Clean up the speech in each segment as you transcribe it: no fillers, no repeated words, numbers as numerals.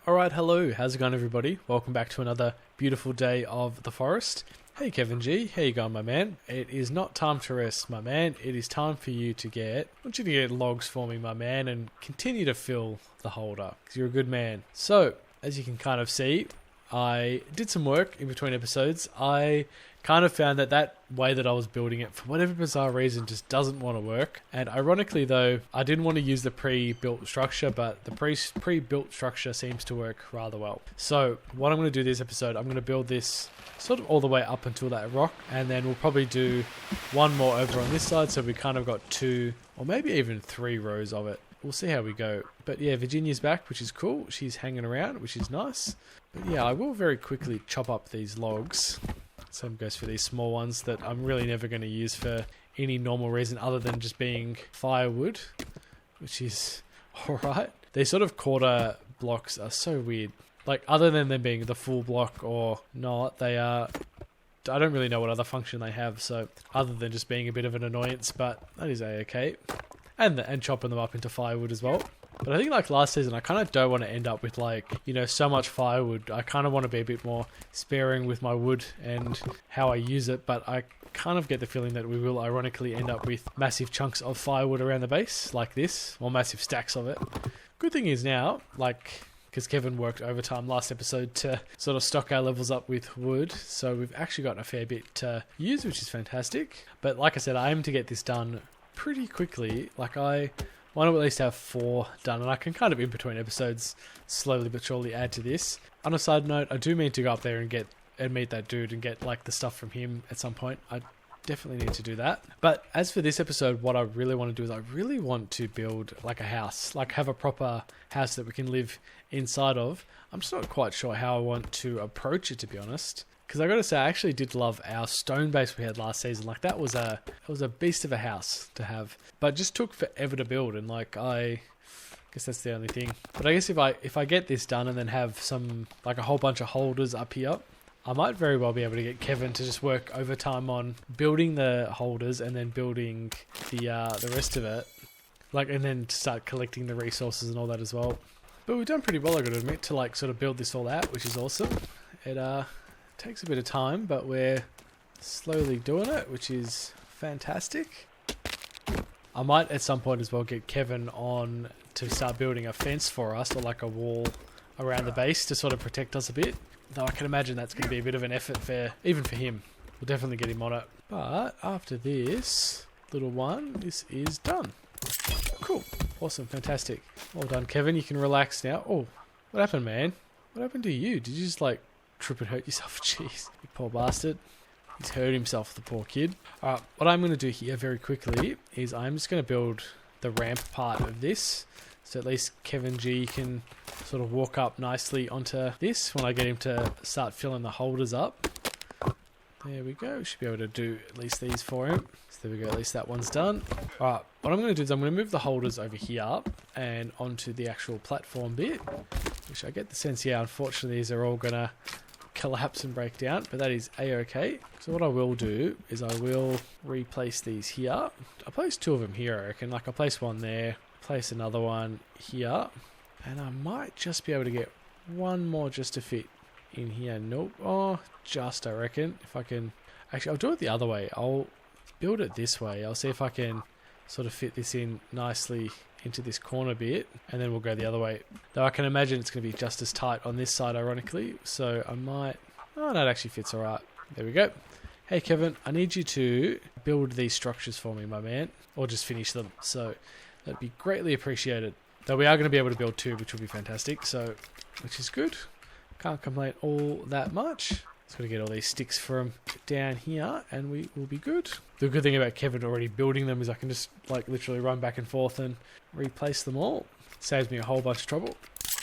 Alright, hello, how's it going everybody? Welcome back to another beautiful day of the forest. Hey Kevin G, how you going my man? It is not time to rest my man, it is time for you to I want you to get logs for me my man and continue to fill the holder, because you're a good man. So, as you can kind of see, I did some work in between episodes. I kind of found that way that I was building it, for whatever bizarre reason, just doesn't want to work. And ironically though, I didn't want to use the pre-built structure, but the pre-built structure seems to work rather well. So what I'm going to do this episode, I'm going to build this sort of all the way up until that rock, and then we'll probably do one more over on this side, so we kind of got 2 or maybe even 3 rows of it. We'll see how we go. But yeah, Virginia's back, which is cool. She's hanging around, which is nice. But yeah, I will very quickly chop up these logs. Same goes for these small ones that I'm really never going to use for any normal reason other than just being firewood, which is alright. These sort of quarter blocks are so weird. Like, other than them being the full block or not, they are... I don't really know what other function they have, so other than just being a bit of an annoyance, but that is a-okay. And chopping them up into firewood as well. But I think like last season, I kind of don't want to end up with like, you know, so much firewood. I kind of want to be a bit more sparing with my wood and how I use it. But I kind of get the feeling that we will ironically end up with massive chunks of firewood around the base like this, or massive stacks of it. Good thing is now, like, because Kevin worked overtime last episode to sort of stock our levels up with wood. So we've actually gotten a fair bit to use, which is fantastic. But like I said, I aim to get this done pretty quickly. Like I want to at least have 4 done, and I can kind of in between episodes slowly but surely add to this. On a side note, I do mean to go up there and meet that dude and get like the stuff from him at some point. I definitely need to do that. But as for this episode, what I really want to do is I really want to build like a house, like have a proper house that we can live inside of. I'm just not quite sure how I want to approach it, to be honest. Because I got to say, I actually did love our stone base we had last season. Like that was a beast of a house to have, but it just took forever to build. And like I guess that's the only thing. But I guess if I get this done and then have some like a whole bunch of holders up here, I might very well be able to get Kevin to just work overtime on building the holders and then building the rest of it, like, and then start collecting the resources and all that as well. But we've done pretty well, I got to admit, to like sort of build this all out, which is awesome. It takes a bit of time, but we're slowly doing it, which is fantastic. I might at some point as well get Kevin on to start building a fence for us, or like a wall around the base to sort of protect us a bit. Though I can imagine that's going to be a bit of an effort even for him. We'll definitely get him on it. But after this little one, this is done. Cool. Awesome. Fantastic. Well done, Kevin. You can relax now. Oh, what happened, man? What happened to you? Did you just like trip and hurt yourself? Jeez, you poor bastard. He's hurt himself, the poor kid. Alright, what I'm going to do here very quickly is I'm just going to build the ramp part of this, so at least Kevin G can sort of walk up nicely onto this when I get him to start filling the holders up. There we go. Should be able to do at least these for him. So there we go, at least that one's done. Alright, what I'm going to do is I'm going to move the holders over here and onto the actual platform bit, which I get the sense, yeah, unfortunately these are all going to collapse and break down, but that is a-okay. So what I will do is I will replace these here. I'll place 2 of them here, I reckon. Like I'll place one there, place another one here, and I might just be able to get one more just to fit in here. Nope. Oh, just I reckon. If I can... Actually, I'll do it the other way. I'll build it this way. I'll see if I can sort of fit this in nicely into this corner bit, and then we'll go the other way. Though I can imagine it's going to be just as tight on this side, ironically. So I might... Oh, no, it actually fits all right. There we go. Hey, Kevin, I need you to build these structures for me, my man. Or just finish them. So that'd be greatly appreciated. Though we are going to be able to build 2, which will be fantastic. So, which is good. Can't complain all that much. Just got to get all these sticks from down here, and we will be good. The good thing about Kevin already building them is I can just like literally run back and forth and replace them all. Saves me a whole bunch of trouble.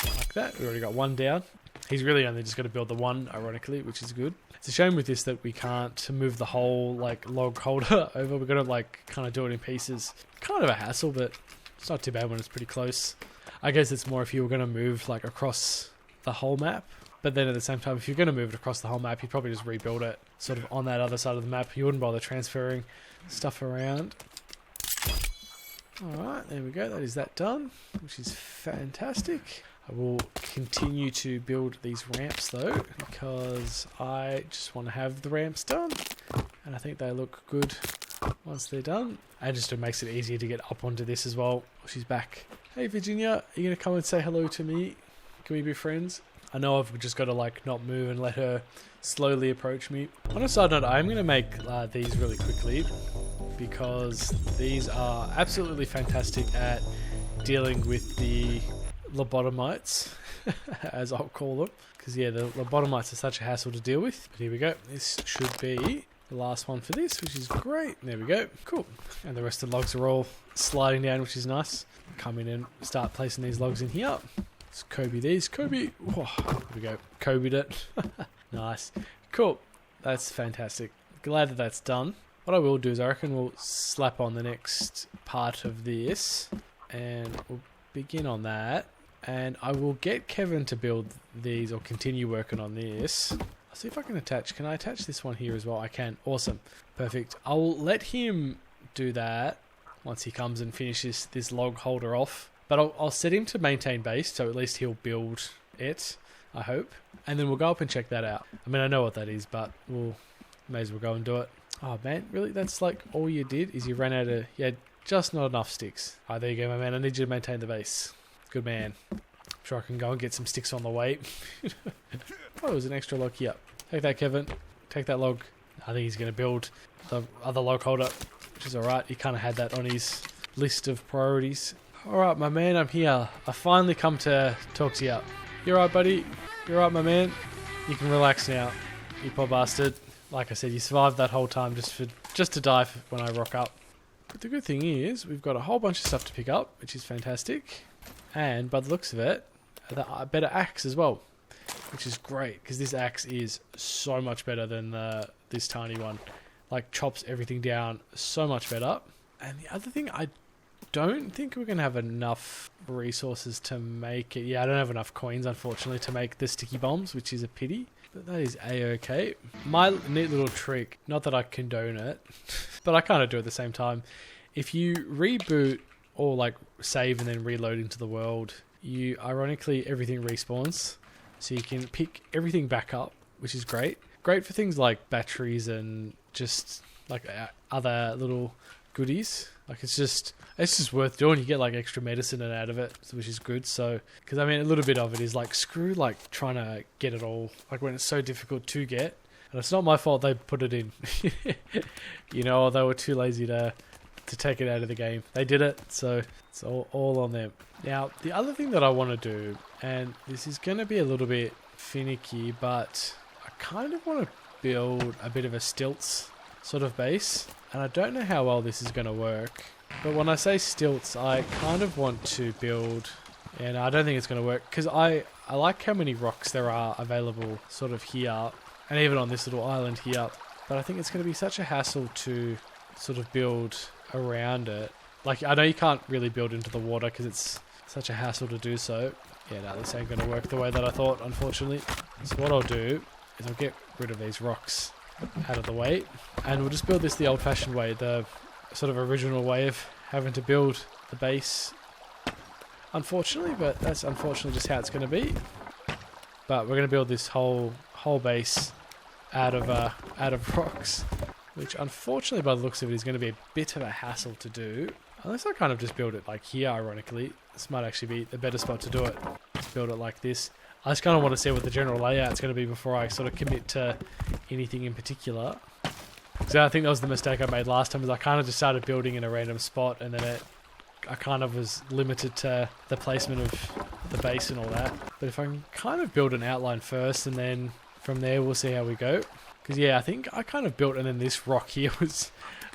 Like that. We already got 1 down. He's really only just got to build the 1, ironically, which is good. It's a shame with this that we can't move the whole like log holder over. We've got to like kind of do it in pieces. Kind of a hassle, but it's not too bad when it's pretty close. I guess it's more if you were going to move like across the whole map. But then at the same time, if you're going to move it across the whole map, you'd probably just rebuild it sort of on that other side of the map. You wouldn't bother transferring stuff around. Alright, there we go. That is that done, which is fantastic. I will continue to build these ramps though, because I just want to have the ramps done, and I think they look good once they're done. And just it makes it easier to get up onto this as well. She's back. Hey Virginia, are you gonna come and say hello to me? Can we be friends? I know I've just got to like not move and let her slowly approach me. On a side note, I'm gonna make these really quickly because these are absolutely fantastic at dealing with the lobotomites, as I'll call them. Because yeah, the lobotomites are such a hassle to deal with. But here we go. This should be the last one for this, which is great. There we go. Cool. And the rest of the logs are all sliding down, which is nice. Come in and start placing these logs in here. Let's Kobe these. Kobe. Whoa, there we go. Kobe'd it. Nice. Cool. That's fantastic. Glad that that's done. What I will do is I reckon we'll slap on the next part of this and we'll begin on that. And I will get Kevin to build these or continue working on this. I'll see if I can attach. Can I attach this one here as well? I can. Awesome. Perfect. I'll let him do that once he comes and finishes this log holder off. But I'll set him to maintain base, so at least he'll build it, I hope. And then we'll go up and check that out. I mean, I know what that is, but we'll may as well go and do it. Oh man, really? That's like all you did is you ran out of, yeah, just not enough sticks. Alright, there you go, my man. I need you to maintain the base. Good man. I'm sure I can go and get some sticks on the way. Oh, there's an extra log here. Take that, Kevin. Take that log. I think he's going to build the other log holder, which is alright. He kind of had that on his list of priorities. Alright, my man, I'm here. I finally come to talk to you. You alright, buddy? You alright, my man? You can relax now, you poor bastard. Like I said, you survived that whole time just to die when I rock up. But the good thing is, we've got a whole bunch of stuff to pick up, which is fantastic. And by the looks of it, a better axe as well, which is great because this axe is so much better than this tiny one. Like chops everything down so much better. And the other thing, I don't think we're going to have enough resources to make it. Yeah, I don't have enough coins, unfortunately, to make the sticky bombs, which is a pity. But that is a-okay. My neat little trick, not that I condone it, but I kind of do at the same time. If you reboot or like save and then reload into the world, you ironically everything respawns. So you can pick everything back up, which is great. Great for things like batteries and just like other little goodies. Like it's just worth doing. You get like extra medicine and out of it, which is good. So, because I mean, a little bit of it is like screw like trying to get it all. Like when it's so difficult to get, and it's not my fault they put it in. You know, or they were too lazy to take it out of the game. They did it, so it's all on them. Now, the other thing that I want to do, and this is going to be a little bit finicky, but I kind of want to build a bit of a stilts sort of base. And I don't know how well this is going to work. But when I say stilts, I kind of want to build... And I don't think it's going to work. Because I like how many rocks there are available sort of here. And even on this little island here. But I think it's going to be such a hassle to sort of build around it. Like, I know you can't really build into the water because it's such a hassle to do so. Yeah, no, this ain't going to work the way that I thought, unfortunately. So what I'll do is I'll get rid of these rocks out of the way, and we'll just build this the old-fashioned way, the sort of original way of having to build the base, unfortunately, but that's unfortunately just how it's going to be. But we're going to build this whole base out of rocks, which unfortunately by the looks of it is going to be a bit of a hassle to do, unless I kind of just build it like here. Ironically, this might actually be the better spot to do it. Just build it like this. I just kind of want to see what the general layout's going to be before I sort of commit to anything in particular. So I think that was the mistake I made last time, is I kind of just started building in a random spot, and then I kind of was limited to the placement of the base and all that. But if I can kind of build an outline first, and then from there we'll see how we go. Because yeah, I think I kind of built, and then this rock here was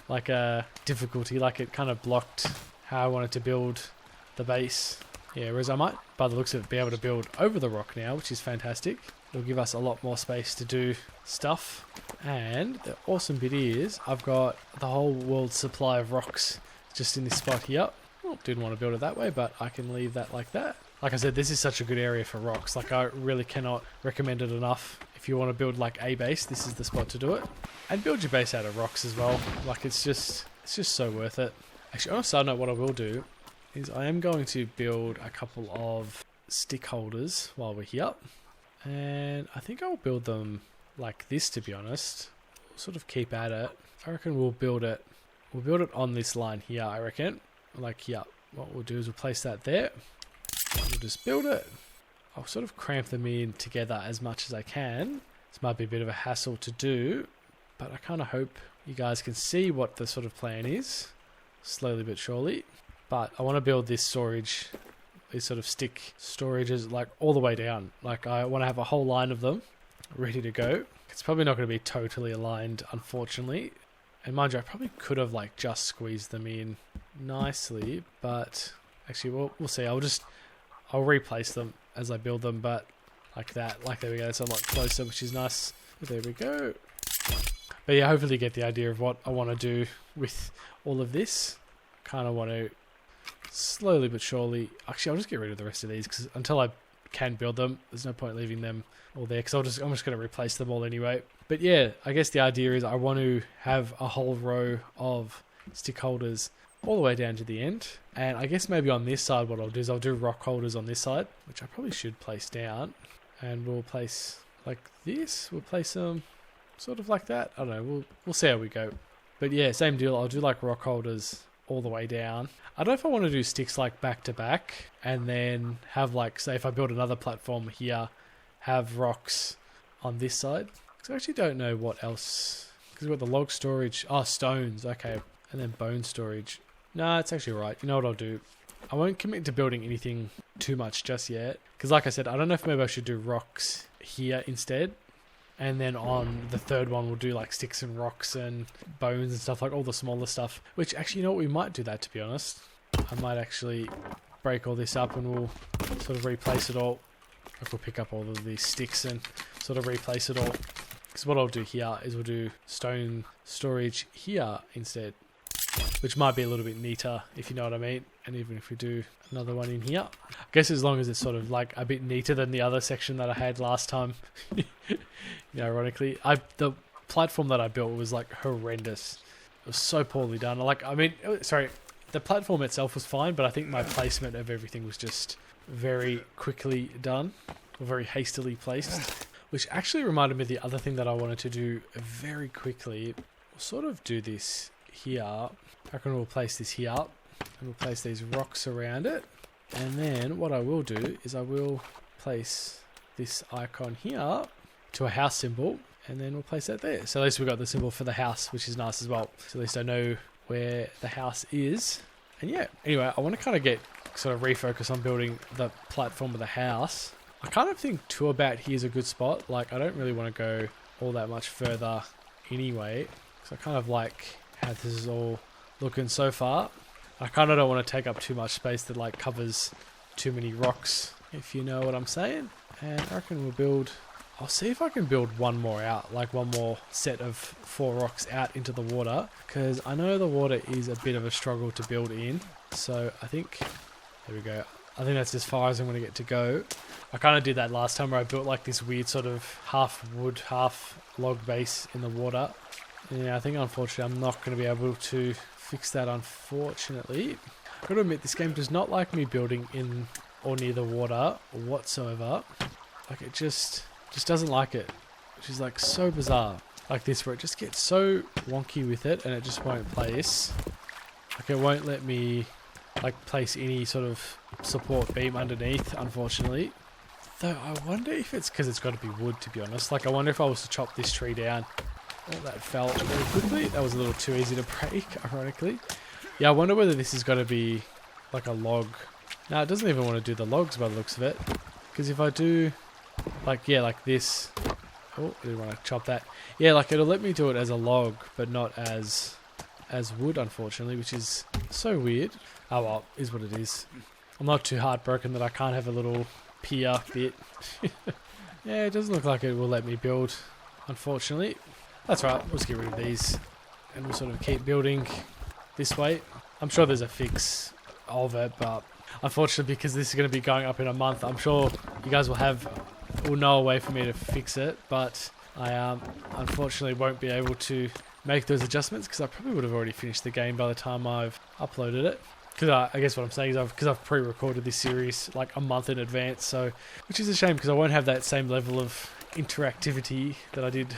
like a difficulty, like it kind of blocked how I wanted to build the base. Yeah, whereas I might, by the looks of it, be able to build over the rock now, which is fantastic. It'll give us a lot more space to do stuff. And the awesome bit is, I've got the whole world's supply of rocks just in this spot here. Oh, didn't want to build it that way, but I can leave that like that. Like I said, this is such a good area for rocks. Like, I really cannot recommend it enough. If you want to build like a base, this is the spot to do it. And build your base out of rocks as well. Like, it's just so worth it. Actually, on a side note, what I will do is I am going to build a couple of stick holders while we're here. And I think I'll build them like this, to be honest. We'll sort of keep at it. I reckon we'll build it on this line here, I reckon. Like here. What we'll do is we'll place that there. We'll just build it. I'll sort of cramp them in together as much as I can. This might be a bit of a hassle to do, but I kind of hope you guys can see what the sort of plan is, slowly but surely. But I want to build this storage, these sort of stick storages, like all the way down. Like I want to have a whole line of them ready to go. It's probably not going to be totally aligned, unfortunately. And mind you, I probably could have like just squeezed them in nicely, but actually we'll see. I'll replace them as I build them, but like that, like there we go. It's a lot closer, which is nice. There we go. But yeah, hopefully you get the idea of what I want to do with all of this. Kind of want to slowly but surely. Actually, I'll just get rid of the rest of these because until I can build them, there's no point leaving them all there because I'm just going to replace them all anyway. But yeah, I guess the idea is I want to have a whole row of stick holders all the way down to the end. And I guess maybe on this side what I'll do is I'll do rock holders on this side, which I probably should place down. And we'll place like this. We'll place them sort of like that. I don't know. We'll see how we go. But yeah, same deal. I'll do like rock holders all the way down. I don't know if I want to do sticks like back to back and then have like, say if I build another platform here, have rocks on this side. Because I actually don't know what else. Because we've got the log storage. Oh, stones. Okay. And then bone storage. No, it's actually right. You know what I'll do? I won't commit to building anything too much just yet. Because like I said, I don't know if maybe I should do rocks here instead. And then on the third one, we'll do like sticks and rocks and bones and stuff, like all the smaller stuff. Which actually, you know what? We might do that, to be honest. I might actually break all this up and we'll sort of replace it all. Like we'll pick up all of these sticks and sort of replace it all. Because what I'll do here is we'll do stone storage here instead. Which might be a little bit neater, if you know what I mean. And even if we do another one in here. I guess as long as it's sort of like a bit neater than the other section that I had last time. Yeah, ironically. The platform that I built was like horrendous. It was so poorly done. The platform itself was fine, but I think my placement of everything was just very quickly done. Or very hastily placed. Which actually reminded me of the other thing that I wanted to do very quickly. We'll sort of do this here. I reckon we'll place this here and we'll place these rocks around it, and then what I will do is I will place this icon here to a house symbol, and then we'll place that there. So at least we've got the symbol for the house, which is nice as well. So at least I know where the house is. And yeah, anyway, I want to kind of get sort of refocus on building the platform of the house. I kind of think to about here's a good spot. Like I don't really want to go all that much further anyway, because I kind of like how this is all looking so far. I kind of don't want to take up too much space that like covers too many rocks, if you know what I'm saying. And I reckon I'll see if I can build one more out, like one more set of 4 rocks out into the water, because I know the water is a bit of a struggle to build in. So I think, there we go. I think that's as far as I'm going to get to go. I kind of did that last time where I built like this weird sort of half wood, half log base in the water. Yeah, I think unfortunately I'm not going to be able to fix that, unfortunately. I've got to admit, this game does not like me building in or near the water whatsoever. Like it just doesn't like it, which is like so bizarre. Like this, where it just gets so wonky with it and it just won't place. Like it won't let me like place any sort of support beam underneath, unfortunately. Though I wonder if it's because it's got to be wood, to be honest. Like I wonder if I was to chop this tree down. Oh, that fell very quickly. That was a little too easy to break, ironically. Yeah, I wonder whether this is going to be like a log. No, it doesn't even want to do the logs by the looks of it. Because if I do like, yeah, like this. Oh, I didn't want to chop that. Yeah, like it'll let me do it as a log, but not as wood, unfortunately, which is so weird. Oh well, is what it is. I'm not too heartbroken that I can't have a little pier bit. Yeah, it doesn't look like it will let me build, unfortunately. That's right, we'll just get rid of these and we'll sort of keep building this way. I'm sure there's a fix of it, but unfortunately, because this is going to be going up in a month, I'm sure you guys will know a way for me to fix it, but I unfortunately won't be able to make those adjustments because I probably would have already finished the game by the time I've uploaded it. Because I guess what I'm saying is because I've pre-recorded this series like a month in advance, so which is a shame because I won't have that same level of interactivity that I did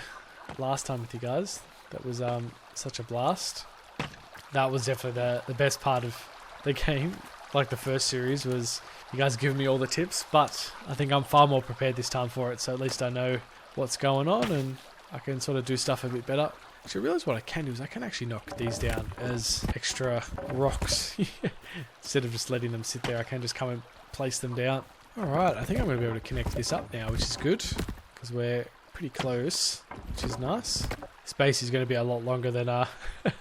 last time with you guys. That was such a blast. That was definitely the best part of the game. Like the first series was you guys giving me all the tips, but I think I'm far more prepared this time for it, so at least I know what's going on and I can sort of do stuff a bit better. Actually, I realise what I can do is I can actually knock these down as extra rocks. Instead of just letting them sit there, I can just come and place them down. Alright, I think I'm going to be able to connect this up now, which is good. Because we're pretty close, which is nice. This base is going to be a lot longer than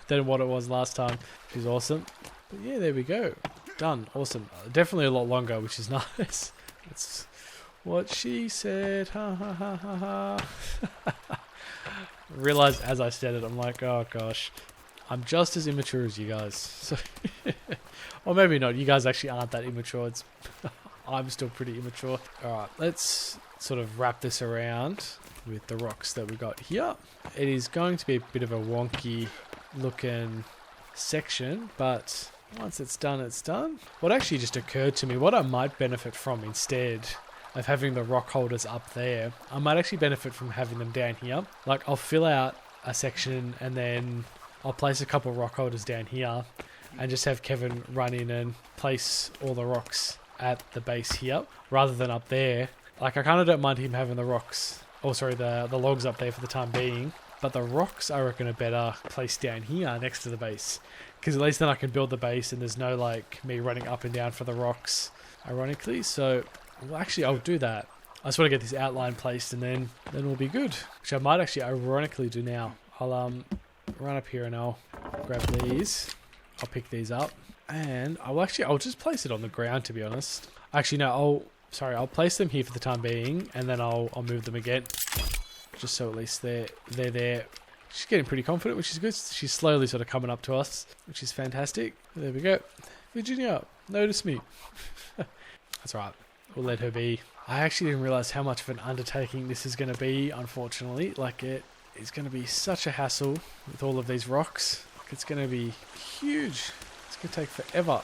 than what it was last time, which is awesome. But yeah, there we go. Done. Awesome. Definitely a lot longer, which is nice. That's what she said. Ha ha ha ha ha. Realised as I said it, I'm like, oh gosh, I'm just as immature as you guys. So or maybe not. You guys actually aren't that immature. I'm still pretty immature. Alright, let's sort of wrap this around with the rocks that we got here. It is going to be a bit of a wonky looking section, but once it's done, it's done. What actually just occurred to me, what I might benefit from instead of having the rock holders up there, I might actually benefit from having them down here. Like I'll fill out a section and then I'll place a couple of rock holders down here and just have Kevin run in and place all the rocks at the base here rather than up there. Like I kind of don't mind him having the rocks, oh sorry, the logs up there for the time being, but the rocks I reckon are better placed down here next to the base, because at least then I can build the base and there's no like me running up and down for the rocks ironically. So well, actually I'll do that. I just want to get this outline placed and then we'll be good, which I might actually ironically do now. I'll run up here and I'll grab these, I'll pick these up, and I'll just place it on the ground, to be honest. Actually no, I'll place them here for the time being and then I'll move them again, just so at least they're there. She's getting pretty confident, which is good. She's slowly sort of coming up to us, which is fantastic. There we go. Virginia, notice me. That's right. We'll let her be. I actually didn't realise how much of an undertaking this is going to be, unfortunately. Like, it is going to be such a hassle with all of these rocks. It's going to be huge. It's going to take forever.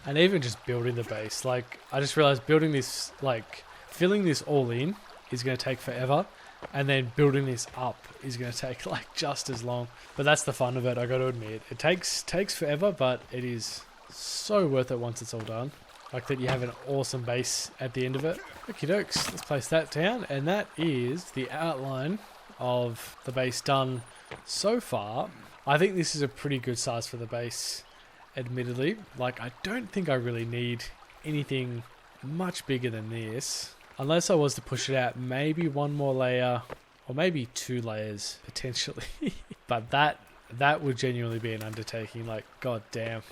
And even just building the base. Like, I just realised building this, like, filling this all in is going to take forever. And then building this up is going to take, like, just as long. But that's the fun of it, I got to admit. It takes forever, but it is so worth it once it's all done. Like that you have an awesome base at the end of it. Okie dokes, let's place that down. And that is the outline of the base done so far. I think this is a pretty good size for the base, admittedly. Like, I don't think I really need anything much bigger than this. Unless I was to push it out maybe one more layer, or maybe 2 layers, potentially. But that would genuinely be an undertaking, like, god damn.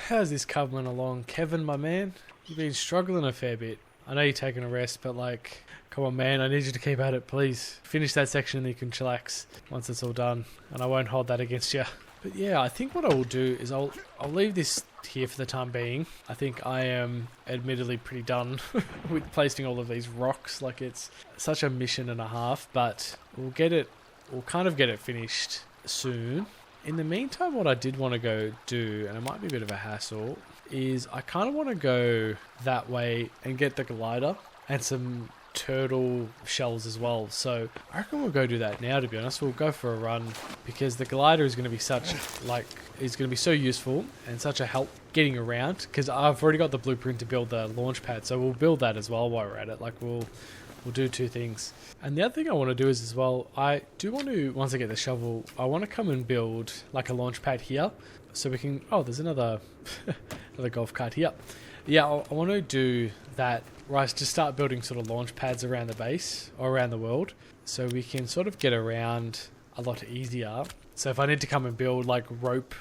How's this coming along, Kevin, my man? You've been struggling a fair bit. I know you're taking a rest, but like, come on, man, I need you to keep at it, please. Finish that section and you can chillax once it's all done, and I won't hold that against you. But yeah, I think what I will do is I'll leave this here for the time being. I think I am admittedly pretty done with placing all of these rocks. Like, it's such a mission and a half, but we'll kind of get it finished soon. In the meantime, what I did want to go do, and it might be a bit of a hassle, is I kind of want to go that way and get the glider and some turtle shells as well. So I reckon we'll go do that now, to be honest. We'll go for a run because the glider is going to be is going to be so useful and such a help getting around, because I've already got the blueprint to build the launch pad. So we'll build that as well while we're at it. Like, we'll do 2 things. And the other thing I want to do is as well, I do want to, once I get the shovel, I want to come and build like a launch pad here. So we can, oh, there's another golf cart here. Yeah, I want to do that, right, to start building sort of launch pads around the base or around the world, so we can sort of get around a lot easier. So if I need to come and build like rope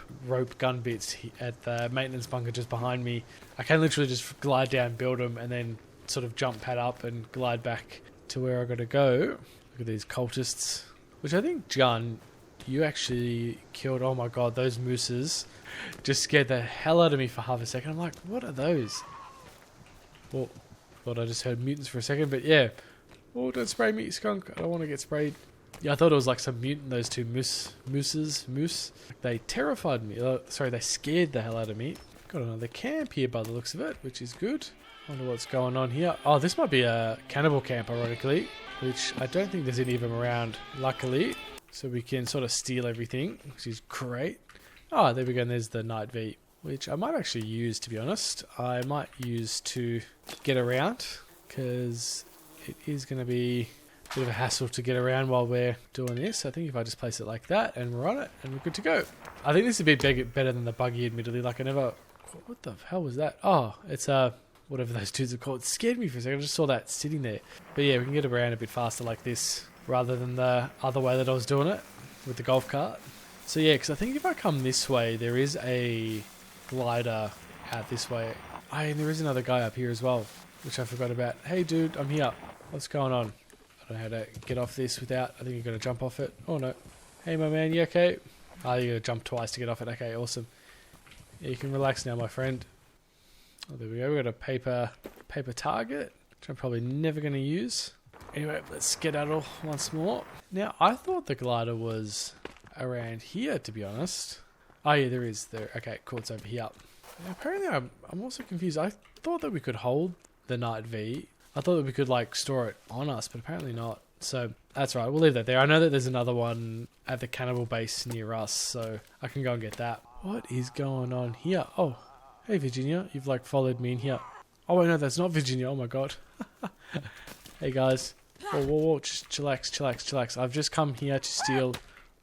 gun bits at the maintenance bunker just behind me, I can literally just glide down, build them, and then sort of jump pad up and glide back to where I gotta go. Look at these cultists, which I think, John, you actually killed. Oh my god, those mooses just scared the hell out of me for half a second. I'm like, what are those? Well, thought I just heard mutants for a second, but yeah. Oh, don't spray me, skunk. I don't want to get sprayed. Yeah, I thought it was like some mutant, those 2 moose. They terrified me. Sorry, they scared the hell out of me. Got another camp here by the looks of it, which is good. Wonder what's going on here. Oh, this might be a cannibal camp, ironically, which I don't think there's any of them around, luckily. So we can sort of steal everything, which is great. Oh, there we go, and there's the Night V, which I might actually use, to be honest. I might use to get around, because it is going to be a bit of a hassle to get around while we're doing this. I think if I just place it like that, and we're on it, and we're good to go. I think this is a bit better than the buggy, admittedly. Like, I never... What the hell was that? Oh, it's whatever those dudes are called. It scared me for a second. I just saw that sitting there. But yeah, we can get around a bit faster like this rather than the other way that I was doing it with the golf cart. So yeah, because I think if I come this way, there is a glider out this way. And there is another guy up here as well, which I forgot about. Hey dude, I'm here. What's going on? I don't know how to get off this without... I think you're going to jump off it. Oh no. Hey my man, you okay? Oh, you're going to jump twice to get off it. Okay, awesome. Yeah, you can relax now, my friend. Oh, there we go. We've got a paper target, which I'm probably never going to use. Anyway, let's skedaddle once more. Now, I thought the glider was around here, to be honest. Oh, yeah, there is. There. Okay, cool. It's over here. Now, apparently, I'm also confused. I thought that we could hold the Night V. I thought that we could, like, store it on us, but apparently not. So, that's right. We'll leave that there. I know that there's another one at the cannibal base near us, so I can go and get that. What is going on here? Oh, hey Virginia, you've like followed me in here. Oh wait, no, that's not Virginia. Oh my god. Hey guys. Whoa, whoa, whoa. Just chillax. I've just come here to steal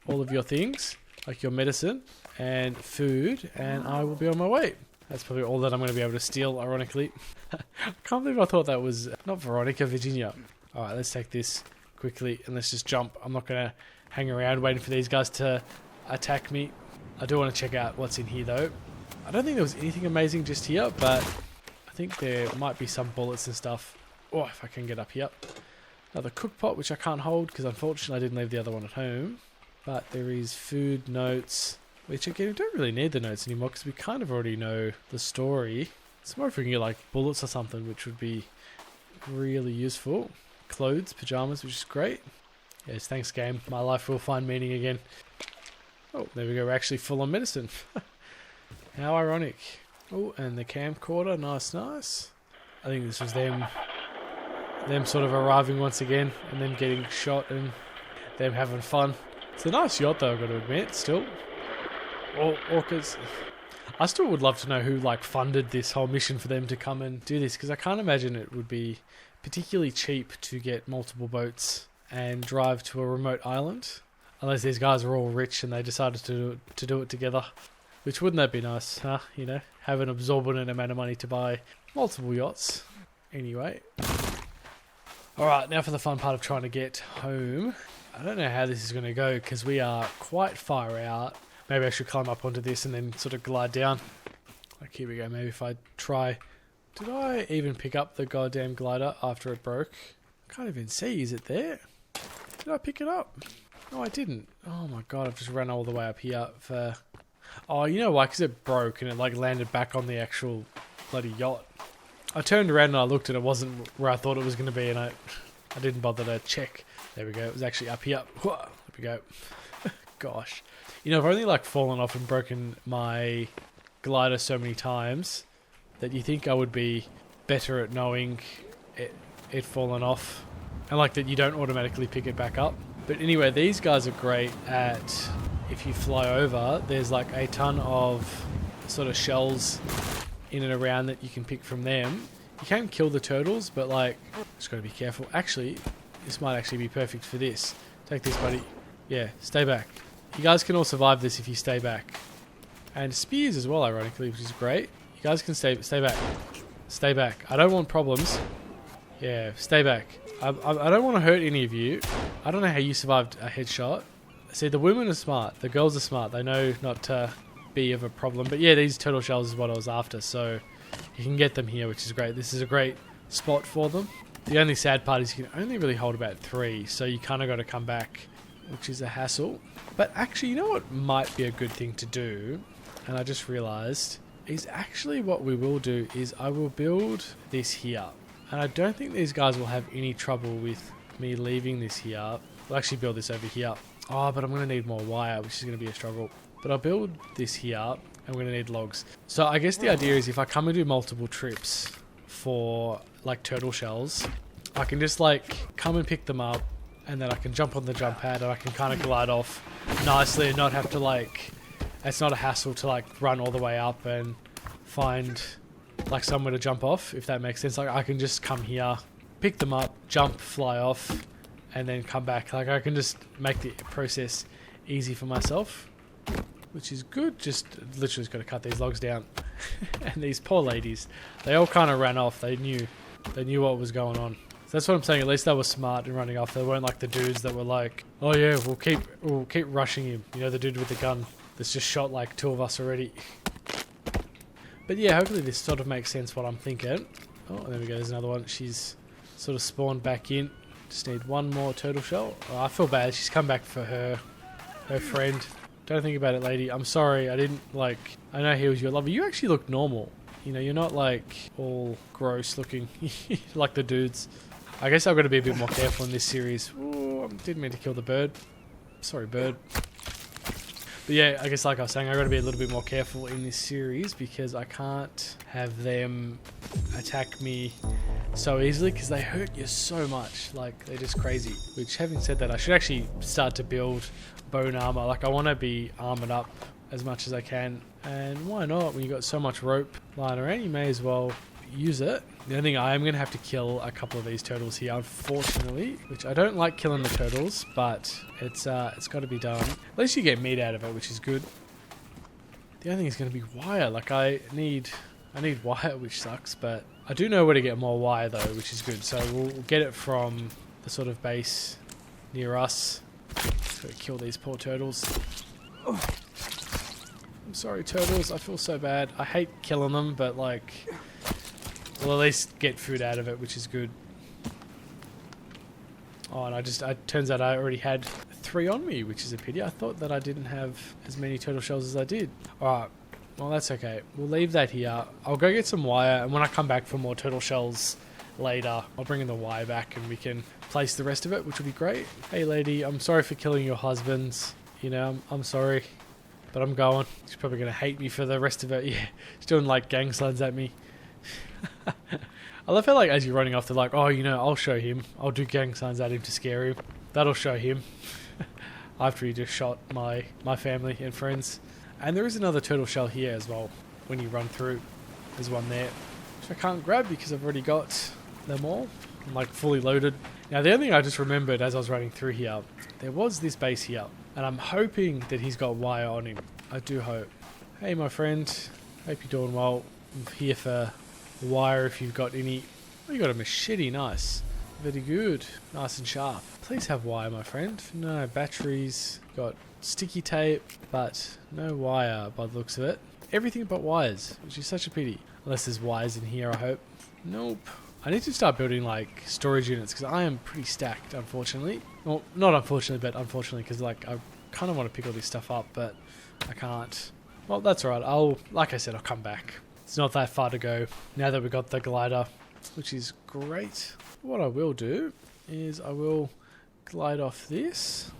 all of your things, like your medicine and food, and I will be on my way. That's probably all that I'm going to be able to steal, ironically. I can't believe I thought that was not Veronica, Virginia. Alright, let's take this quickly and let's just jump. I'm not going to hang around waiting for these guys to attack me. I do want to check out what's in here though. I don't think there was anything amazing just here, but I think there might be some bullets and stuff. Oh, if I can get up here. Another cook pot, which I can't hold because unfortunately I didn't leave the other one at home. But there is food notes, which again, we don't really need the notes anymore because we kind of already know the story. It's more if we can get like bullets or something, which would be really useful. Clothes, pajamas, which is great. Yes, thanks game. My life will find meaning again. Oh, there we go. We're actually full on medicine. How ironic. Oh, and the camcorder. Nice. I think this was them sort of arriving once again and then getting shot and them having fun. It's a nice yacht though, I've got to admit, still. Orcas. I still would love to know who like funded this whole mission for them to come and do this, because I can't imagine it would be particularly cheap to get multiple boats and drive to a remote island. Unless these guys are all rich and they decided to do it together. Which wouldn't that be nice, huh? You know, have an absorbent amount of money to buy multiple yachts. Anyway. Alright, now for the fun part of trying to get home. I don't know how this is going to go because we are quite far out. Maybe I should climb up onto this and then sort of glide down. Like, here we go. Maybe if I try... Did I even pick up the goddamn glider after it broke? I can't even see. Is it there? Did I pick it up? No, I didn't. Oh my god, I've just run all the way up here for... Oh, you know why? Because it broke and it like landed back on the actual bloody yacht. I turned around and I looked and it wasn't where I thought it was going to be, and I didn't bother to check. There we go. It was actually up here. There we go. Gosh. You know, I've only like fallen off and broken my glider so many times that you think I would be better at knowing it fallen off, and like that you don't automatically pick it back up. But anyway, these guys are great at, if you fly over, there's like a ton of sort of shells in and around that you can pick from them. You can kill the turtles, but like, just gotta be careful. Actually, this might actually be perfect for this. Take this, buddy. Yeah, stay back. You guys can all survive this if you stay back. And spears as well, ironically, which is great. You guys can stay back. Stay back. I don't want problems. Yeah, stay back. I don't want to hurt any of you. I don't know how you survived a headshot. See, the women are smart. The girls are smart. They know not to be of a problem. But yeah, these turtle shells is what I was after. So you can get them here, which is great. This is a great spot for them. The only sad part is you can only really hold about 3. So you kind of got to come back, which is a hassle. But actually, you know what might be a good thing to do? And I just realized, is actually what we will do is I will build this here. And I don't think these guys will have any trouble with me leaving this here. We'll actually build this over here. Oh, but I'm going to need more wire, which is going to be a struggle. But I'll build this here, and we're going to need logs. So I guess the idea is if I come and do multiple trips for like turtle shells, I can just like come and pick them up, and then I can jump on the jump pad and I can kind of glide off nicely and not have to like, it's not a hassle to like run all the way up and find like somewhere to jump off, if that makes sense. Like I can just come here, pick them up, jump, fly off, and then come back. Like I can just make the process easy for myself, which is good. Just literally just got to cut these logs down. And these poor ladies, they all kind of ran off. They knew what was going on. So that's what I'm saying. At least they were smart in running off. They weren't like the dudes that were like, oh yeah, we'll keep rushing him. You know, the dude with the gun that's just shot like 2 of us already. But yeah, hopefully this sort of makes sense what I'm thinking. Oh, there we go. There's another one. She's sort of spawned back in. Just need one more turtle shell. Oh, I feel bad. She's come back for her friend. Don't think about it, lady. I'm sorry. I didn't like... I know he was your lover. You actually look normal. You know, you're not like all gross looking like the dudes. I guess I've got to be a bit more careful in this series. Ooh, I didn't mean to kill the bird. Sorry, bird. But yeah, I guess like I was saying, I've got to be a little bit more careful in this series because I can't have them attack me so easily because they hurt you so much. Like, they're just crazy. Which, having said that, I should actually start to build bone armor. Like, I want to be armored up as much as I can. And why not? When you got so much rope lying around, you may as well use it. The only thing, I am going to have to kill a couple of these turtles here, unfortunately, which I don't like killing the turtles, but it's got to be done. At least you get meat out of it, which is good. The only thing is going to be wire. Like I need wire, which sucks, but I do know where to get more wire though, which is good. So we'll get it from the sort of base near us. Gotta kill these poor turtles. Oh. I'm sorry, turtles. I feel so bad. I hate killing them, but like, we'll at least get food out of it, which is good. Oh, and it turns out I already had 3 on me, which is a pity. I thought that I didn't have as many turtle shells as I did. Alright, well that's okay. We'll leave that here. I'll go get some wire, and when I come back for more turtle shells later, I'll bring in the wire back and we can place the rest of it, which will be great. Hey lady, I'm sorry for killing your husbands. You know, I'm sorry, but I'm going. She's probably going to hate me for the rest of it. Yeah, she's doing like gang signs at me. I love how like as you're running off, they're like, oh, you know, I'll show him. I'll do gang signs at him to scare him. That'll show him. After he just shot my family and friends. And there is another turtle shell here as well. When you run through, there's one there, which I can't grab because I've already got them all. I'm like fully loaded. Now the only thing I just remembered as I was running through here, there was this base here, and I'm hoping that he's got wire on him. I do hope. Hey my friend, hope you're doing well. I'm here for wire if you've got any. Oh, you got a machete, nice. Very good, nice and sharp. Please have wire, my friend. No batteries, got sticky tape, but no wire by the looks of it. Everything but wires, which is such a pity. Unless there's wires in here, I hope. Nope. I need to start building like storage units because I am pretty stacked, unfortunately. Well, not unfortunately, but unfortunately because like I kind of want to pick all this stuff up, but I can't. Well, that's alright. Like I said, I'll come back. It's not that far to go now that we've got the glider, which is great. What I will do is I will glide off this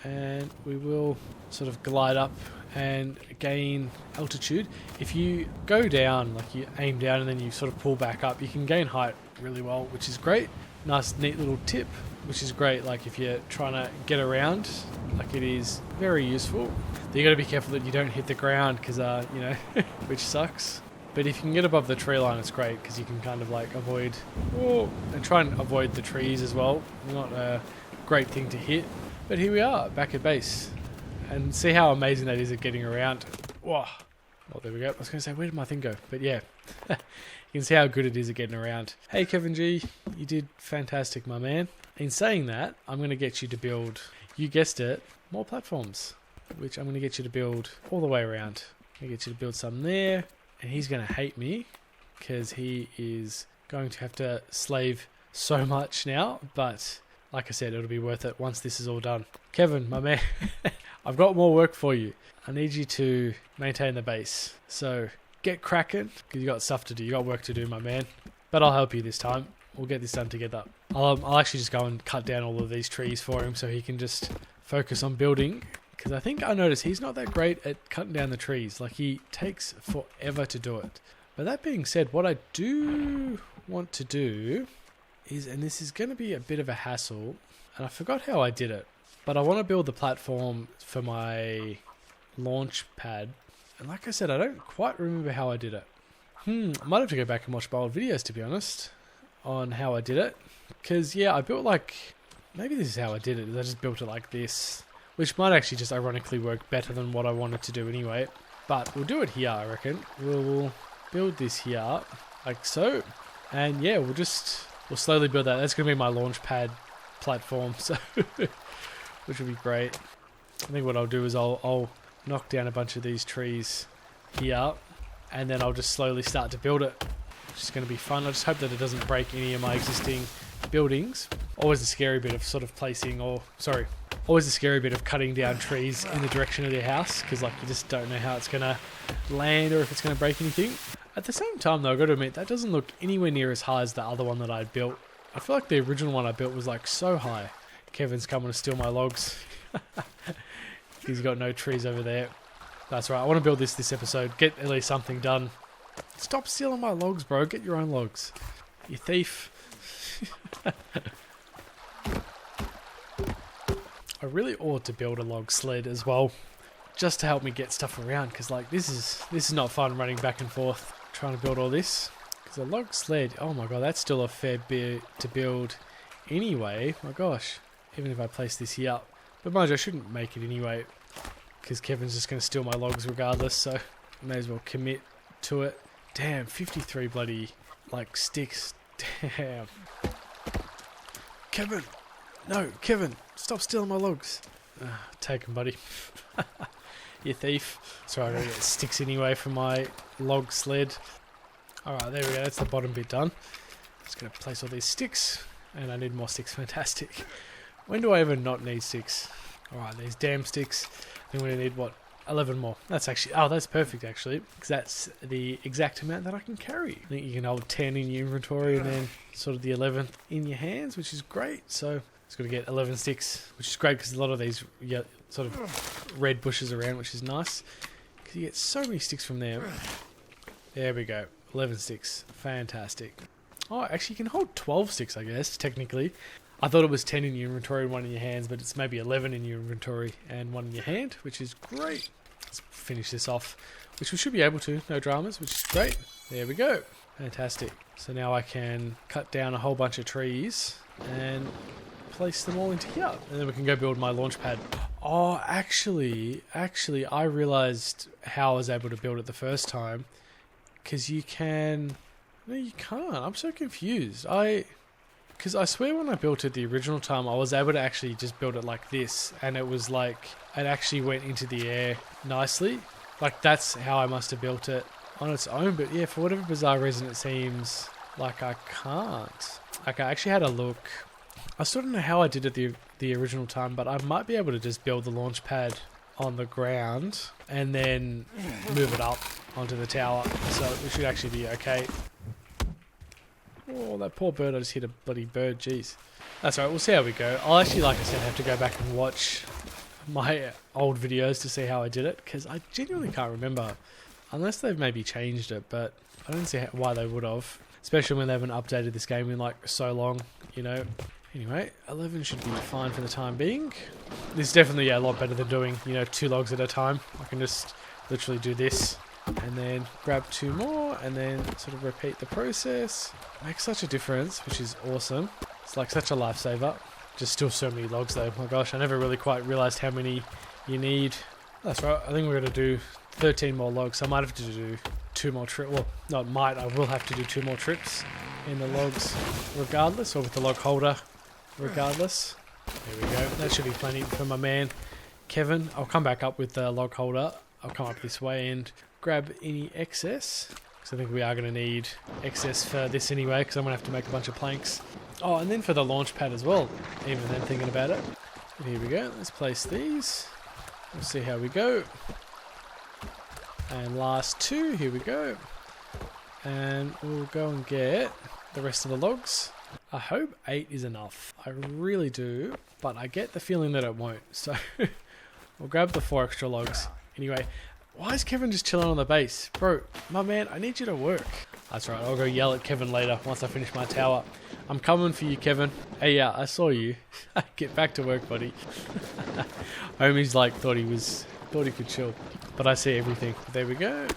and we will sort of glide up and gain altitude. If you go down, like you aim down and then you sort of pull back up, you can gain height really well, which is great. Nice neat little tip, which is great like if you're trying to get around, like it is very useful. You got to be careful that you don't hit the ground because you know, which sucks. But if you can get above the tree line, it's great because you can kind of like avoid, and try and avoid the trees as well. Not a great thing to hit. But here we are, back at base. And see how amazing that is at getting around. Whoa. Well, there we go. I was going to say, where did my thing go? But yeah, you can see how good it is at getting around. Hey, Kevin G, you did fantastic, my man. In saying that, I'm going to get you to build, you guessed it, more platforms, which I'm going to get you to build all the way around. I'm going to get you to build some there. And he's going to hate me because he is going to have to slave so much now. But like I said, it'll be worth it once this is all done. Kevin, my man, I've got more work for you. I need you to maintain the base. So get cracking because you got stuff to do. You got work to do, my man. But I'll help you this time. We'll get this done together. I'll actually just go and cut down all of these trees for him so he can just focus on building. Because I think I noticed he's not that great at cutting down the trees. Like, he takes forever to do it. But that being said, what I do want to do is, and this is going to be a bit of a hassle, and I forgot how I did it, but I want to build the platform for my launch pad. And like I said, I don't quite remember how I did it. I might have to go back and watch my old videos, to be honest, on how I did it. Because, yeah, I built like... Maybe this is how I did it. I just built it like this. Which might actually just ironically work better than what I wanted to do anyway. But we'll do it here, I reckon. We'll build this here, like so. And, yeah, we'll slowly build that. That's going to be my launch pad platform, so... which will be great. I think what I'll do is I'll knock down a bunch of these trees here. And then I'll just slowly start to build it, which is going to be fun. I just hope that it doesn't break any of my existing buildings. Always the scary bit of sort of placing, always the scary bit of cutting down trees in the direction of your house, because like you just don't know how it's going to land or if it's going to break anything. At the same time though, I've got to admit, that doesn't look anywhere near as high as the other one that I built. I feel like the original one I built was like so high. Kevin's coming to steal my logs. He's got no trees over there. That's right, I want to build this episode. Get at least something done. Stop stealing my logs, bro. Get your own logs. You thief. I really ought to build a log sled as well, just to help me get stuff around, because like this is not fun running back and forth trying to build all this. Because a log sled, oh my god, that's still a fair bit to build anyway. My gosh, even if I place this here. But mind you, I shouldn't make it anyway, because Kevin's just going to steal my logs regardless, so I may as well commit to it. Damn, 53 bloody, like, sticks. Damn. Kevin! No, Kevin! Stop stealing my logs! Take them, buddy. You thief. Sorry, I gotta get sticks anyway for my log sled. Alright, there we go, that's the bottom bit done. Just going to place all these sticks, and I need more sticks. Fantastic. When do I ever not need sticks? Alright, these damn sticks. I think we're going to need, what, 11 more. That's actually, oh, that's perfect actually, because that's the exact amount that I can carry. I think you can hold 10 in your inventory and then sort of the 11th in your hands, which is great. So it's got to get 11 sticks, which is great because a lot of these you get sort of red bushes around, which is nice because you get so many sticks from there. There we go, 11 sticks, fantastic. Oh, actually you can hold 12 sticks, I guess, technically. I thought it was 10 in your inventory and 1 in your hands, but it's maybe 11 in your inventory and 1 in your hand, which is great. Let's finish this off, which we should be able to, no dramas, which is great. There we go. Fantastic. So now I can cut down a whole bunch of trees and place them all into here. And then we can go build my launch pad. Oh, actually, I realized how I was able to build it the first time. Because you can... No, you can't. I'm so confused. Because I swear when I built it the original time, I was able to actually just build it like this. And it was like, it actually went into the air nicely. Like that's how I must have built it on its own. But yeah, for whatever bizarre reason, it seems like I can't. Like I actually had a look. I still don't know how I did it the original time, but I might be able to just build the launch pad on the ground and then move it up onto the tower. So it should actually be okay. Oh, that poor bird. I just hit a bloody bird. Jeez. That's alright. We'll see how we go. I'll actually, like I said, have to go back and watch my old videos to see how I did it. Because I genuinely can't remember. Unless they've maybe changed it. But I don't see why they would have. Especially when they haven't updated this game in like so long. You know. Anyway, 11 should be fine for the time being. This is definitely a lot better than doing, 2 logs at a time. I can just literally do this. And then grab 2 more and then sort of repeat the process. Makes such a difference, which is awesome. It's like such a lifesaver. Just still so many logs though. My gosh, I never really quite realized how many you need. That's right, I think we're going to do 13 more logs. So I might have to do 2 more trips. Well, not might, I will have to do 2 more trips in the logs regardless, or with the log holder regardless. There we go. That should be plenty for my man Kevin. I'll come back up with the log holder. I'll come up this way and grab any excess, because I think we are going to need excess for this anyway, because I'm going to have to make a bunch of planks. Oh, and then for the launch pad as well, even then thinking about it. And here we go, let's place these. We'll see how we go. And last 2, here we go. And we'll go and get the rest of the logs. I hope 8 is enough. I really do, but I get the feeling that it won't. So We'll grab the 4 extra logs. Anyway, why is Kevin just chilling on the base? Bro, my man, I need you to work. That's right, I'll go yell at Kevin later once I finish my tower. I'm coming for you, Kevin. Hey, yeah, I saw you. Get back to work, buddy. Homie's like, thought he could chill. But I see everything. There we go.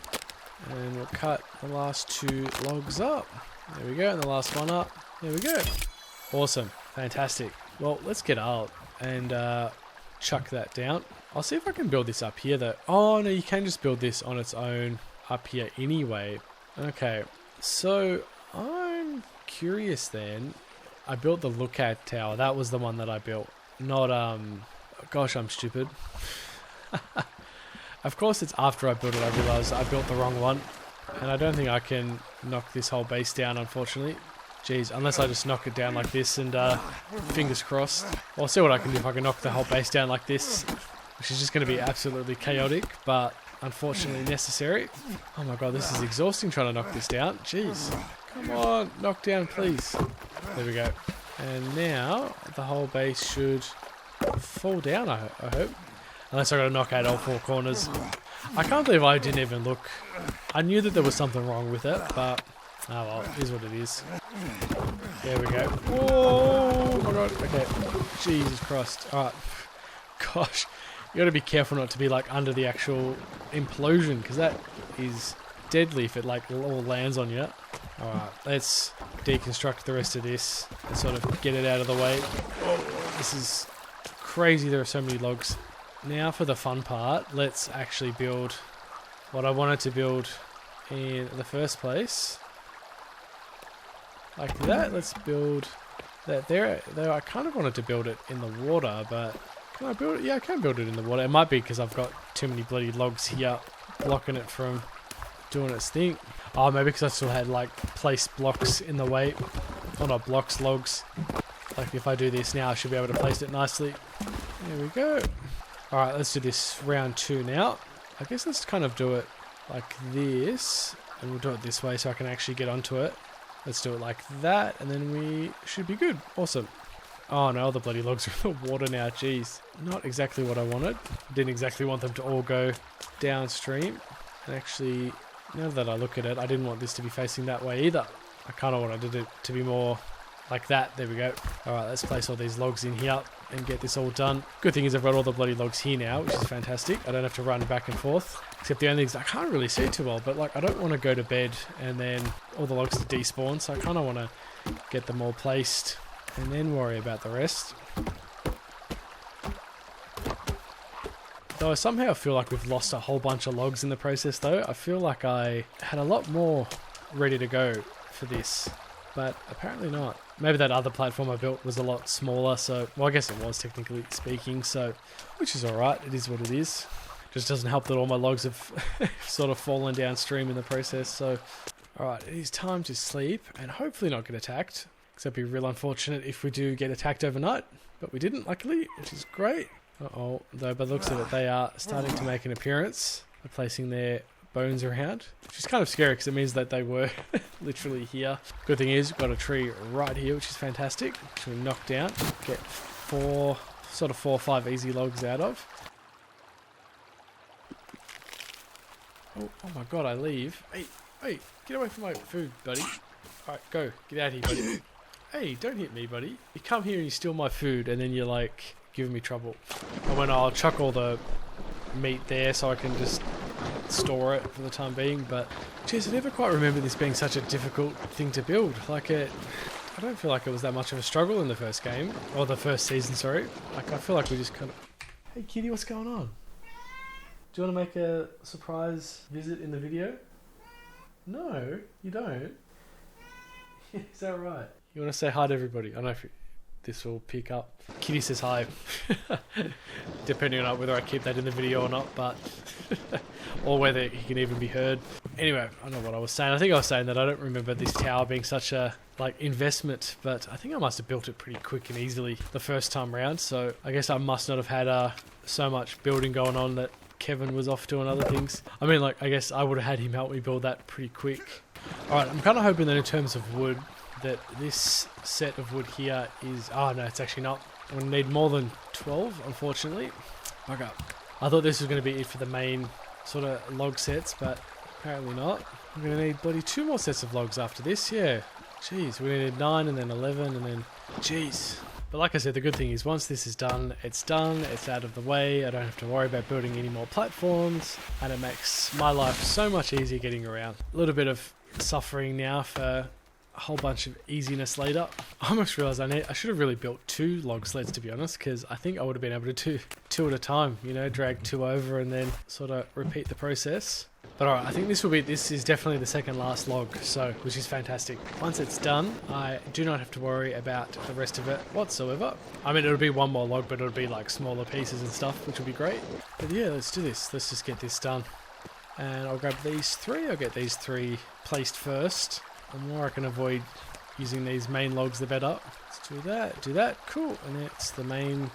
And we'll cut the last 2 logs up. There we go, and the last one up. There we go. Awesome. Fantastic. Well, let's get out and chuck that down. I'll see if I can build this up here though. Oh no, you can just build this on its own up here anyway. Okay, so I'm curious then. I built the lookout tower. That was the one that I built. Not, gosh, I'm stupid. Of course it's after I built it I realised I built the wrong one. And I don't think I can knock this whole base down, unfortunately. Jeez, unless I just knock it down like this and fingers crossed. I'll see what I can do if I can knock the whole base down like this, which is just going to be absolutely chaotic, but unfortunately necessary. Oh my god, this is exhausting trying to knock this down. Jeez. Come on, knock down please. There we go. And now the whole base should fall down, I hope. Unless I got to knock out all 4 corners. I can't believe I didn't even look. I knew that there was something wrong with it, but oh well, it is what it is. There we go. Whoa, my god. Okay. Jesus Christ. Alright. Gosh. You gotta be careful not to be like under the actual implosion, because that is deadly if it like all lands on you. Alright, let's deconstruct the rest of this and sort of get it out of the way. Oh, this is crazy. There are so many logs. Now for the fun part, let's actually build what I wanted to build in the first place. Like that, let's build that there. Though I kind of wanted to build it in the water, but can I build it? Yeah, I can build it in the water. It might be because I've got too many bloody logs here blocking it from doing its thing. Oh, maybe because I still had like placed blocks in the way. Or not blocks, logs. Like if I do this now, I should be able to place it nicely. There we go. Alright, let's do this round 2 now. I guess let's kind of do it like this. And we'll do it this way so I can actually get onto it. Let's do it like that, and then we should be good. Awesome. Oh no, the bloody logs are in the water now, jeez. Not exactly what I wanted. Didn't exactly want them to all go downstream. And actually, now that I look at it, I didn't want this to be facing that way either. I kind of wanted it to be more like that. There we go. Alright, let's place all these logs in here and get this all done. Good thing is I've got all the bloody logs here now, which is fantastic. I don't have to run back and forth. Except the only thing is I can't really see too well, but like I don't want to go to bed and then all the logs to despawn, so I kind of want to get them all placed and then worry about the rest. Though I somehow feel like we've lost a whole bunch of logs in the process though. I feel like I had a lot more ready to go for this, but apparently not. Maybe that other platform I built was a lot smaller, so, well I guess it was technically speaking, so, which is alright, it is what it is. Just doesn't help that all my logs have sort of fallen downstream in the process, so. Alright, it is time to sleep and hopefully not get attacked. Except it'd be real unfortunate if we do get attacked overnight, but we didn't luckily, which is great. Uh-oh, though by the looks of it they are starting to make an appearance by placing their bones around, which is kind of scary because it means that they were literally here. Good thing is we've got a tree right here, which is fantastic, which we knock down, get 4 or 5 easy logs out of. Oh my god, I leave. Hey, get away from my food, buddy. Alright, go. Get out of here, buddy. Hey, don't hit me, buddy. You come here and you steal my food and then you're like giving me trouble. And when I'll chuck all the meat there so I can just store it for the time being, but geez, I never quite remember this being such a difficult thing to build. Like I don't feel like it was that much of a struggle in the first game, or the first season, sorry. Like I feel like we just kind of... Hey kitty, what's going on? Do you want to make a surprise visit in the video? No, you don't. Is that right? You want to say hi to everybody? I don't know if this will pick up. Kitty says hi. Depending on whether I keep that in the video or not, but or whether he can even be heard. Anyway, I don't know what I was saying. I think I was saying that I don't remember this tower being such a investment, but I think I must have built it pretty quick and easily the first time round. So I guess I must not have had so much building going on that Kevin was off doing other things. I mean, I guess I would have had him help me build that pretty quick. Alright, I'm kind of hoping that in terms of wood, that this set of wood here is... Oh no, it's actually not. I'm going to need more than 12, unfortunately. Okay. I thought this was going to be it for the main sort of log sets, but apparently not. I'm going to need bloody 2 more sets of logs after this, yeah. Jeez, we're going to need 9 and then 11 and then... Jeez. But like I said, the good thing is once this is done, it's out of the way, I don't have to worry about building any more platforms, and it makes my life so much easier getting around. A little bit of suffering now for a whole bunch of easiness later. I almost realised I should have really built 2 log sleds, to be honest, because I think I would have been able to do 2 at a time, you know, drag 2 over and then sort of repeat the process. But alright, I think this is definitely the second last log, so which is fantastic. Once it's done, I do not have to worry about the rest of it whatsoever. I mean, it'll be 1 more log, but it'll be like smaller pieces and stuff, which will be great. But yeah, let's do this. Let's just get this done. And I'll grab these 3. I'll get these 3 placed first. The more I can avoid using these main logs, the better. Let's do that, cool. And that's the main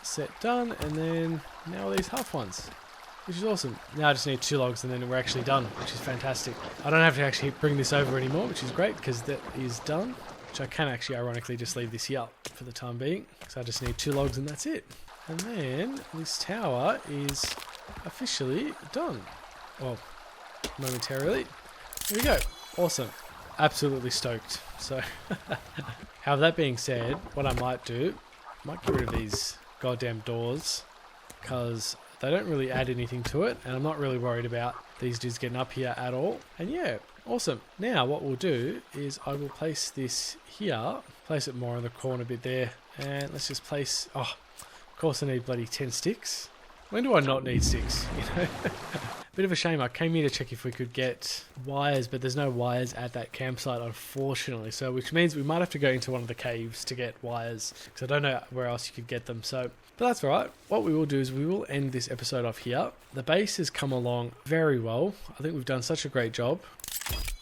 set done, and then now these half ones, which is awesome. Now I just need 2 logs and then we're actually done, which is fantastic. I don't have to actually bring this over anymore, which is great because that is done. Which I can actually ironically just leave this here for the time being. So I just need 2 logs and that's it. And then this tower is officially done. Well, momentarily. There we go. Awesome. Absolutely stoked. So, however, that being said, what I might do, I might get rid of these goddamn doors because they don't really add anything to it, and I'm not really worried about these dudes getting up here at all. And yeah, awesome. Now what we'll do is I will place this here, place it more in the corner bit there, and let's just place, oh, of course I need bloody 10 sticks. When do I not need sticks, you know? Bit of a shame. I came here to check if we could get wires, but there's no wires at that campsite, unfortunately. So, which means we might have to go into one of the caves to get wires, because I don't know where else you could get them. So, but that's all right. What we will do is we will end this episode off here. The base has come along very well. I think we've done such a great job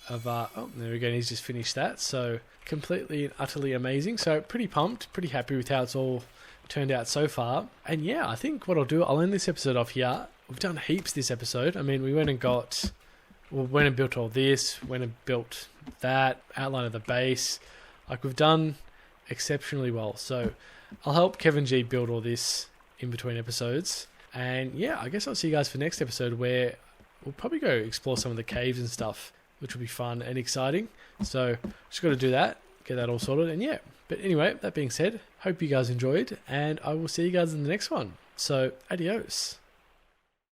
of, oh, there we go. He's just finished that. So, completely and utterly amazing. So, pretty pumped, pretty happy with how it's all turned out so far. And yeah, I think what I'll do, I'll end this episode off here. We've done heaps this episode. I mean, we went and built all this, went and built that, outline of the base. Like, we've done exceptionally well. So I'll help Kevin G build all this in between episodes. And yeah, I guess I'll see you guys for next episode where we'll probably go explore some of the caves and stuff, which will be fun and exciting. So just got to do that, get that all sorted. And yeah, but anyway, that being said, hope you guys enjoyed, and I will see you guys in the next one. So adios.